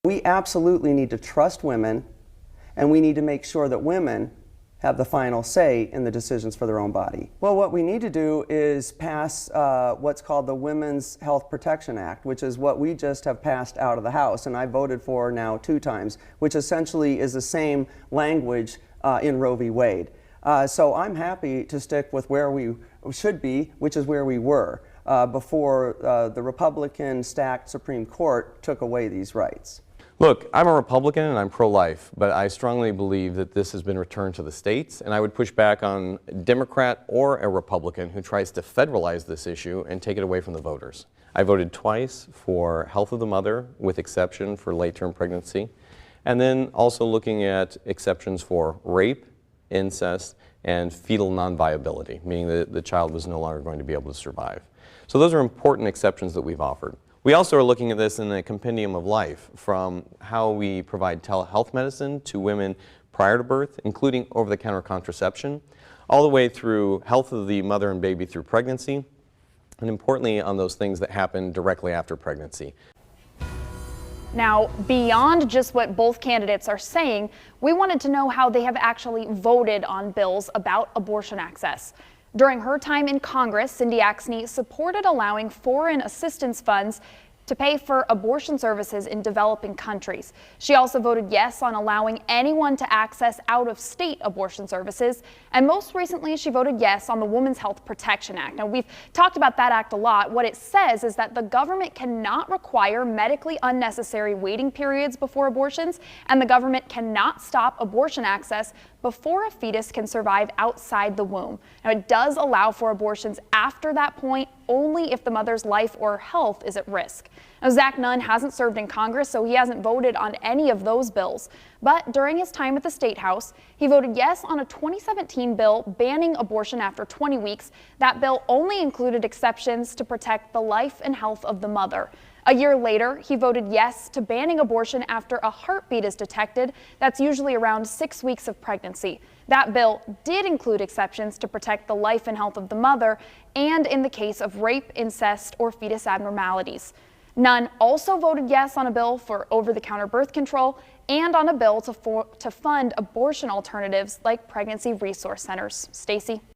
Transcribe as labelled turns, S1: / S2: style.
S1: We absolutely need to trust women, and we need to make sure that women have the final say in the decisions for their own body. Well, what we need to do is pass what's called the Women's Health Protection Act, which is what we just have passed out of the House, and I voted for now 2 times, which essentially is the same language in Roe v. Wade. So I'm happy to stick with where we should be, which is where we were before the Republican-stacked Supreme Court took away these rights.
S2: Look, I'm a Republican and I'm pro-life, but I strongly believe that this has been returned to the states, and I would push back on a Democrat or a Republican who tries to federalize this issue and take it away from the voters. I voted twice for health of the mother, with exception for late-term pregnancy, and then also looking at exceptions for rape, incest, and fetal non-viability, meaning that the child was no longer going to be able to survive. So those are important exceptions that we've offered. We also are looking at this in a compendium of life, from how we provide telehealth medicine to women prior to birth, including over-the-counter contraception, all the way through health of the mother and baby through pregnancy, and importantly on those things that happen directly after pregnancy.
S3: Now, beyond just what both candidates are saying, we wanted to know how they have actually voted on bills about abortion access. During her time in Congress, Cindy Axne supported allowing foreign assistance funds to pay for abortion services in developing countries. She also voted yes on allowing anyone to access out-of-state abortion services. And most recently, she voted yes on the Women's Health Protection Act. Now, we've talked about that act a lot. What it says is that the government cannot require medically unnecessary waiting periods before abortions, and the government cannot stop abortion access before a fetus can survive outside the womb. Now, it does allow for abortions after that point only if the mother's life or health is at risk. Now, Zach Nunn hasn't served in Congress, so he hasn't voted on any of those bills. But during his time at the State House, he voted yes on a 2017 bill banning abortion after 20 weeks. That bill only included exceptions to protect the life and health of the mother. A year later, he voted yes to banning abortion after a heartbeat is detected. That's usually around 6 weeks of pregnancy. That bill did include exceptions to protect the life and health of the mother, and in the case of rape, incest, or fetus abnormalities. Nunn also voted yes on a bill for over-the-counter birth control and on a bill to fund abortion alternatives like pregnancy resource centers. Stacey?